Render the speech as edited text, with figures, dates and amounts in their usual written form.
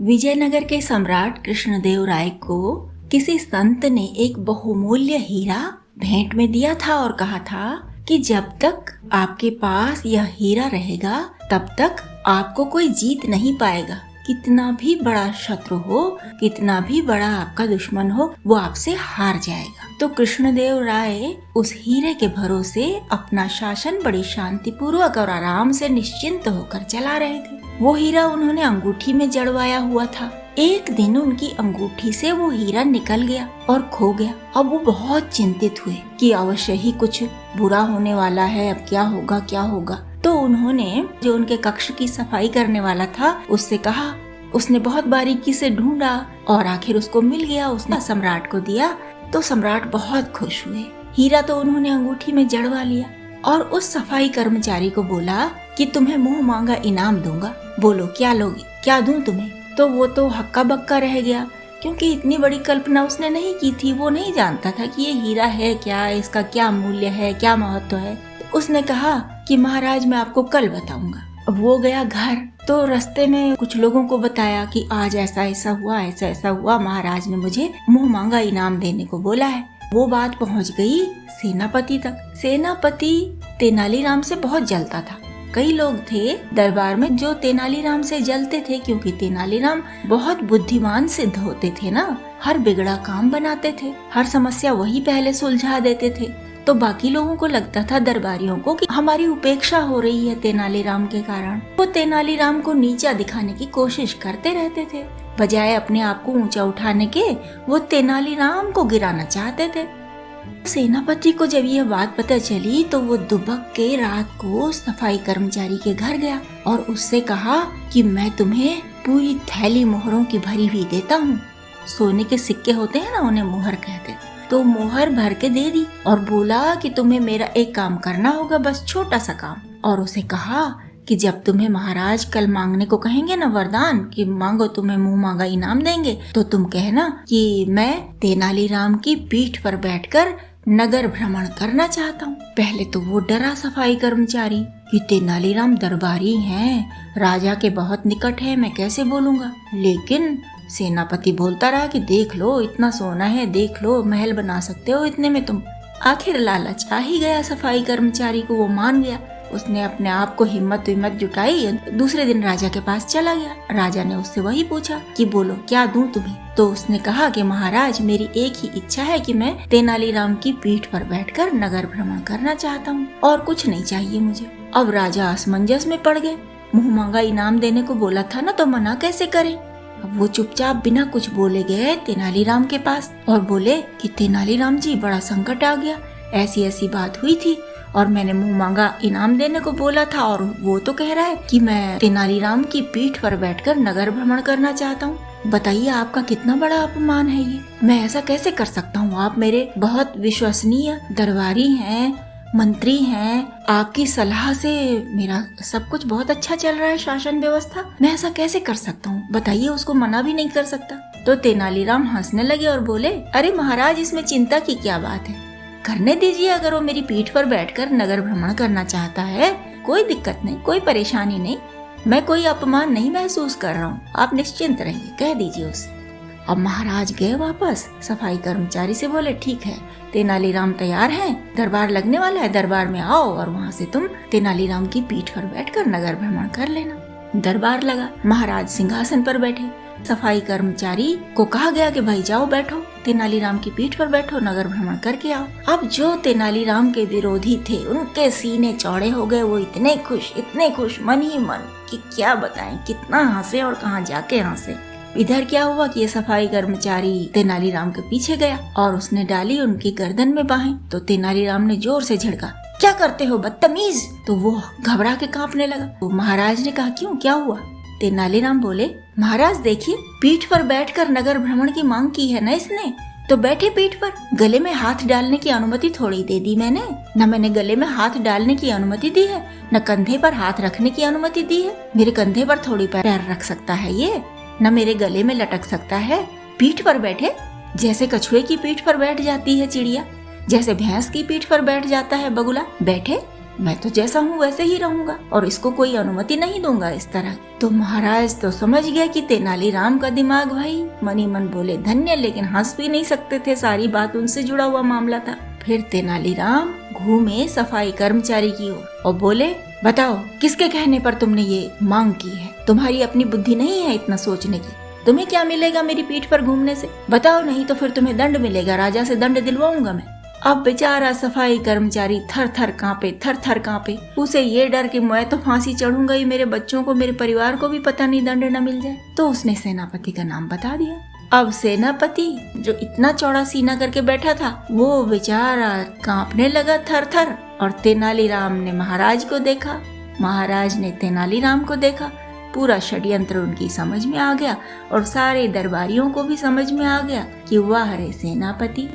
विजयनगर के सम्राट कृष्णदेव राय को किसी संत ने एक बहुमूल्य हीरा भेंट में दिया था और कहा था कि जब तक आपके पास यह हीरा रहेगा तब तक आपको कोई जीत नहीं पाएगा। कितना भी बड़ा शत्रु हो, कितना भी बड़ा आपका दुश्मन हो, वो आपसे हार जाएगा। तो कृष्णदेव राय उस हीरे के भरोसे अपना शासन बड़ी शांतिपूर्वक और आराम से निश्चिंत होकर चला रहे थे। वो हीरा उन्होंने अंगूठी में जड़वाया हुआ था। एक दिन उनकी अंगूठी से वो हीरा निकल गया और खो गया। अब वो बहुत चिंतित हुए कि अवश्य ही कुछ बुरा होने वाला है, अब क्या होगा क्या होगा। तो उन्होंने जो उनके कक्ष की सफाई करने वाला था उससे कहा। उसने बहुत बारीकी से ढूंढा और आखिर उसको मिल गया। उसने सम्राट को दिया तो सम्राट बहुत खुश हुए। हीरा तो उन्होंने अंगूठी में जड़वा लिया और उस सफाई कर्मचारी को बोला कि तुम्हें मुंह मांगा इनाम दूंगा, बोलो क्या लोगे, क्या दूं तुम्हें। तो वो तो हक्का बक्का रह गया क्योंकि इतनी बड़ी कल्पना उसने नहीं की थी। वो नहीं जानता था कि ये हीरा है क्या, इसका क्या मूल्य है, क्या महत्व है। तो उसने कहा कि महाराज मैं आपको कल बताऊंगा। अब वो गया घर तो रास्ते में कुछ लोगों को बताया कि आज ऐसा ऐसा हुआ, ऐसा ऐसा हुआ, महाराज ने मुझे मुंह मांगा इनाम देने को बोला है। वो बात पहुंच गई सेनापति तक। सेनापति तेनालीराम से बहुत जलता था। कई लोग थे दरबार में जो तेनालीराम से जलते थे क्योंकि तेनालीराम बहुत बुद्धिमान सिद्ध होते थे ना। हर बिगड़ा काम बनाते थे, हर समस्या वही पहले सुलझा देते थे। तो बाकी लोगों को लगता था दरबारियों को कि हमारी उपेक्षा हो रही है तेनालीराम के कारण। वो तेनालीराम को नीचा दिखाने की कोशिश करते रहते थे। बजाय अपने आप को ऊंचा उठाने के वो तेनालीराम को गिराना चाहते थे। सेनापति को जब यह बात पता चली तो वो दुबक के रात को सफाई कर्मचारी के घर गया और उससे कहा कि मैं तुम्हें पूरी थैली मोहरों की भरी हुई देता हूँ। सोने के सिक्के होते हैं ना, उन्हें मोहर कहते थे। तो मोहर भर के दे दी और बोला कि तुम्हें मेरा एक काम करना होगा, बस छोटा सा काम। और उसे कहा कि जब तुम्हें महाराज कल मांगने को कहेंगे ना वरदान कि मांगो तुम्हें मुंह मांगा इनाम देंगे, तो तुम कहना कि मैं तेनालीराम की पीठ पर बैठकर नगर भ्रमण करना चाहता हूँ। पहले तो वो डरा सफाई कर्मचारी कि तेनालीराम दरबारी हैं, राजा के बहुत निकट है, मैं कैसे बोलूँगा। लेकिन सेनापति बोलता रहा कि देख लो इतना सोना है, देख लो महल बना सकते हो इतने में तुम। आखिर लालच आ ही गया सफाई कर्मचारी को, वो मान गया। उसने अपने आप को हिम्मत जुटाई, दूसरे दिन राजा के पास चला गया। राजा ने उससे वही पूछा कि बोलो क्या दूं तुम्हें। तो उसने कहा कि महाराज मेरी एक ही इच्छा है कि मैं तेनालीराम की पीठ पर बैठकर नगर भ्रमण करना चाहता हूँ और कुछ नहीं चाहिए मुझे। अब राजा असमंजस में पड़ गए। मुंह मांगा इनाम देने को बोला था ना, तो मना कैसे करे। अब वो चुपचाप बिना कुछ बोले गए तेनालीराम के पास और बोले कि तेनालीराम जी बड़ा संकट आ गया, ऐसी ऐसी बात हुई थी और मैंने मुंह मांगा इनाम देने को बोला था और वो तो कह रहा है कि मैं तेनालीराम की पीठ पर बैठकर नगर भ्रमण करना चाहता हूँ। बताइए आपका कितना बड़ा अपमान है ये, मैं ऐसा कैसे कर सकता हूँ। आप मेरे बहुत विश्वसनीय दरबारी हैं, मंत्री हैं, आपकी सलाह से मेरा सब कुछ बहुत अच्छा चल रहा है, शासन व्यवस्था, मैं ऐसा कैसे कर सकता हूँ। बताइए, उसको मना भी नहीं कर सकता। तो तेनालीराम हंसने लगे और बोले, अरे महाराज इसमें चिंता की क्या बात है, करने दीजिए। अगर वो मेरी पीठ पर बैठकर नगर भ्रमण करना चाहता है, कोई दिक्कत नहीं, कोई परेशानी नहीं, मैं कोई अपमान नहीं महसूस कर रहा हूँ, आप निश्चिंत रहिए, कह दीजिए उसे। अब महाराज गए वापस। सफाई कर्मचारी से बोले, ठीक है तेनालीराम तैयार है, दरबार लगने वाला है, दरबार में आओ और वहाँ से तुम तेनालीराम की पीठ पर बैठकर नगर भ्रमण कर लेना। दरबार लगा, महाराज सिंहासन पर बैठे। सफाई कर्मचारी को कहा गया कि भाई जाओ बैठो, तेनालीराम की पीठ पर बैठो, नगर भ्रमण करके आओ। अब जो तेनालीराम के विरोधी थे उनके सीने चौड़े हो गए। वो इतने खुश मन ही मन कि क्या बताएं, कितना हंसे और कहाँ जाके हंसे। इधर क्या हुआ कि ये सफाई कर्मचारी तेनालीराम के पीछे गया और उसने डाली उनकी गर्दन में बाहें। तो तेनालीराम ने जोर से झड़का, क्या करते हो बदतमीज। तो वो घबरा के कांपने लगा। तो महाराज ने कहा, क्यों, क्या हुआ। तेनालीराम बोले, महाराज देखिए, पीठ पर बैठकर नगर भ्रमण की मांग की है ना इसने, तो बैठे पीठ पर। गले में हाथ डालने की अनुमति थोड़ी दे दी मैंने, न मैंने गले में हाथ डालने की अनुमति दी है, न कंधे पर हाथ रखने की अनुमति दी है। मेरे कंधे पर थोड़ी पैर रख सकता है ये, न मेरे गले में लटक सकता है। पीठ पर बैठे, जैसे कछुए की पीठ पर बैठ जाती है चिड़िया, जैसे भैंस की पीठ पर बैठ जाता है बगुला, बैठे मैं तो जैसा हूँ वैसे ही रहूंगा और इसको कोई अनुमति नहीं दूंगा इस तरह। तो महाराज तो समझ गए कि तेनालीराम का दिमाग भाई, मनी मन बोले धन्य, लेकिन हंस भी नहीं सकते थे, सारी बात उनसे जुड़ा हुआ मामला था। फिर तेनालीराम घूमे सफाई कर्मचारी की ओर और बोले, बताओ किसके कहने पर तुमने ये मांग की है? तुम्हारी अपनी बुद्धि नहीं है इतना सोचने की? तुम्हें क्या मिलेगा मेरी पीठ पर घूमने से? बताओ, नहीं तो फिर तुम्हें दंड मिलेगा, राजा से दंड दिलवाऊंगा मैं। अब बेचारा सफाई कर्मचारी थर थर कांपे। उसे ये डर कि मैं तो फांसी चढ़ूंगा ही, मेरे बच्चों को, मेरे परिवार को भी पता नहीं दंड न मिल जाए। तो उसने सेनापति का नाम बता दिया। अब सेनापति जो इतना चौड़ा सीना करके बैठा था, वो बेचारा कांपने लगा थर थर। और तेनालीराम ने महाराज को देखा, महाराज ने तेनालीराम को देखा। पूरा षड्यंत्र उनकी समझ में आ गया और सारे दरबारियों को भी समझ में आ गया कि वाह रे सेनापति,